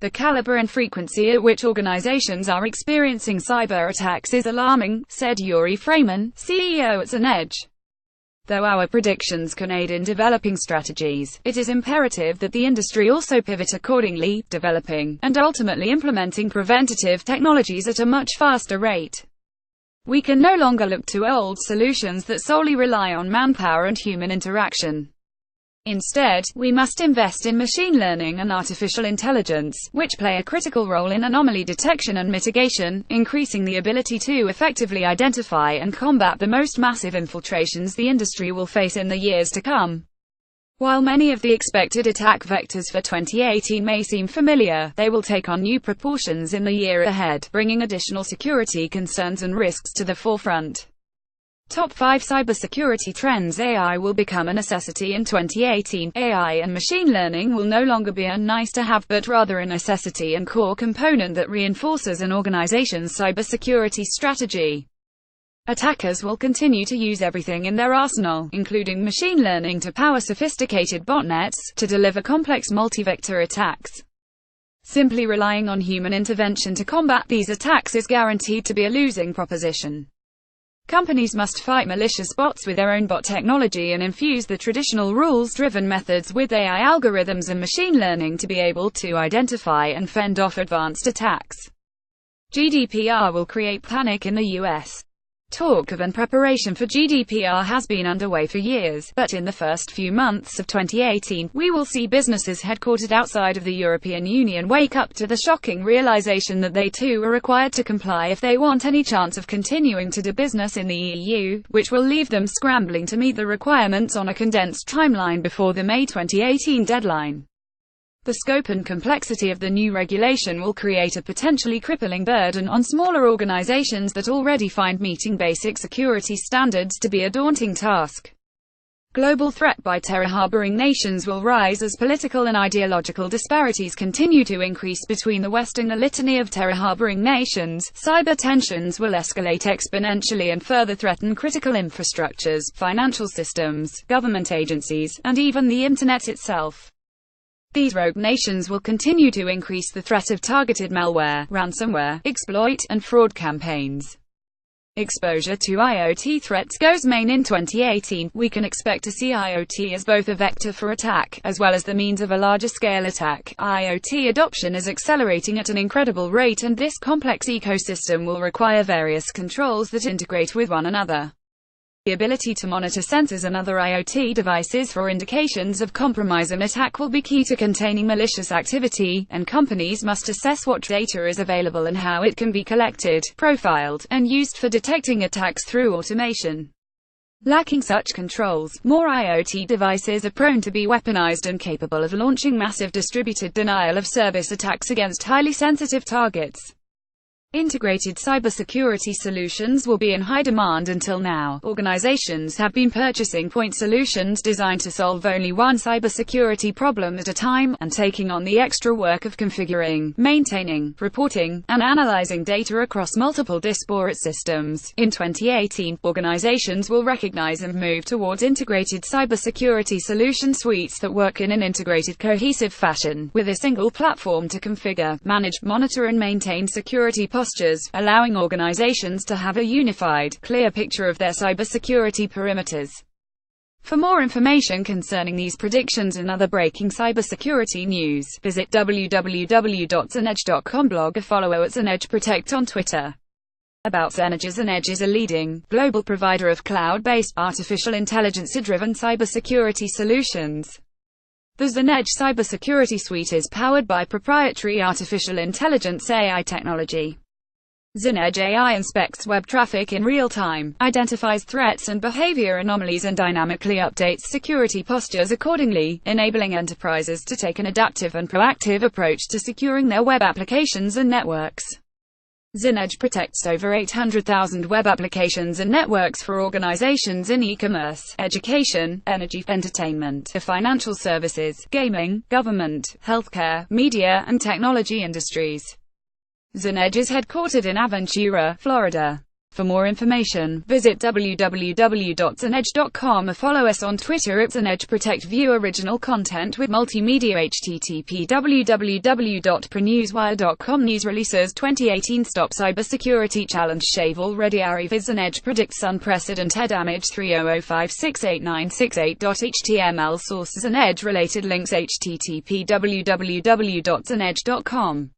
The caliber and frequency at which organizations are experiencing cyber attacks is alarming, said Yuri Frayman, CEO at Zenedge. Though our predictions can aid in developing strategies, it is imperative that the industry also pivot accordingly, developing, and ultimately implementing preventative technologies at a much faster rate. We can no longer look to old solutions that solely rely on manpower and human interaction. Instead, we must invest in machine learning and artificial intelligence, which play a critical role in anomaly detection and mitigation, increasing the ability to effectively identify and combat the most massive infiltrations the industry will face in the years to come. While many of the expected attack vectors for 2018 may seem familiar, they will take on new proportions in the year ahead, bringing additional security concerns and risks to the forefront. Top 5 cybersecurity trends. AI will become a necessity in 2018. AI and machine learning will no longer be a nice-to-have but rather a necessity and core component that reinforces an organization's cybersecurity strategy. Attackers will continue to use everything in their arsenal, including machine learning to power sophisticated botnets, to deliver complex multi-vector attacks. Simply relying on human intervention to combat these attacks is guaranteed to be a losing proposition. Companies must fight malicious bots with their own bot technology and infuse the traditional rules-driven methods with AI algorithms and machine learning to be able to identify and fend off advanced attacks. GDPR will create panic in the US. Talk of and preparation for GDPR has been underway for years, but in the first few months of 2018, we will see businesses headquartered outside of the European Union wake up to the shocking realization that they too are required to comply if they want any chance of continuing to do business in the EU, which will leave them scrambling to meet the requirements on a condensed timeline before the May 2018 deadline. The scope and complexity of the new regulation will create a potentially crippling burden on smaller organizations that already find meeting basic security standards to be a daunting task. Global threat by terror-harboring nations will rise as political and ideological disparities continue to increase between the West and the litany of terror-harboring nations. Cyber tensions will escalate exponentially and further threaten critical infrastructures, financial systems, government agencies, and even the Internet itself. These rogue nations will continue to increase the threat of targeted malware, ransomware, exploit, and fraud campaigns. Exposure to IoT threats goes main in 2018. We can expect to see IoT as both a vector for attack, as well as the means of a larger-scale attack. IoT adoption is accelerating at an incredible rate, and this complex ecosystem will require various controls that integrate with one another. The ability to monitor sensors and other IoT devices for indications of compromise and attack will be key to containing malicious activity, and companies must assess what data is available and how it can be collected, profiled, and used for detecting attacks through automation. Lacking such controls, more IoT devices are prone to be weaponized and capable of launching massive distributed denial-of-service attacks against highly sensitive targets. Integrated cybersecurity solutions will be in high demand. Until now, organizations have been purchasing point solutions designed to solve only one cybersecurity problem at a time, and taking on the extra work of configuring, maintaining, reporting, and analyzing data across multiple disparate systems. In 2018, organizations will recognize and move towards integrated cybersecurity solution suites that work in an integrated, cohesive fashion, with a single platform to configure, manage, monitor and maintain security postures, allowing organizations to have a unified, clear picture of their cybersecurity perimeters. For more information concerning these predictions and other breaking cybersecurity news, visit www.zenedge.com. Blog or follow at Zenedge Protect on Twitter. About Zenedge. Zenedge is a leading, global provider of cloud-based, artificial intelligence-driven cybersecurity solutions. The Zenedge Cybersecurity Suite is powered by proprietary artificial intelligence AI technology. Zenedge AI inspects web traffic in real time, identifies threats and behavior anomalies and dynamically updates security postures accordingly, enabling enterprises to take an adaptive and proactive approach to securing their web applications and networks. Zenedge protects over 800,000 web applications and networks for organizations in e-commerce, education, energy, entertainment, financial services, gaming, government, healthcare, media, and technology industries. Zenedge is headquartered in Aventura, Florida. For more information, visit www.zenedge.com or follow us on Twitter at Zenedge Protect. View original content with multimedia. http www.prenewswire.com. News releases 2018 Stop Cybersecurity Challenge. Shave already Ariv. Zenedge predicts unprecedented damage. 300568968.html. Sources: Zenedge. Related links: http www.zenedge.com.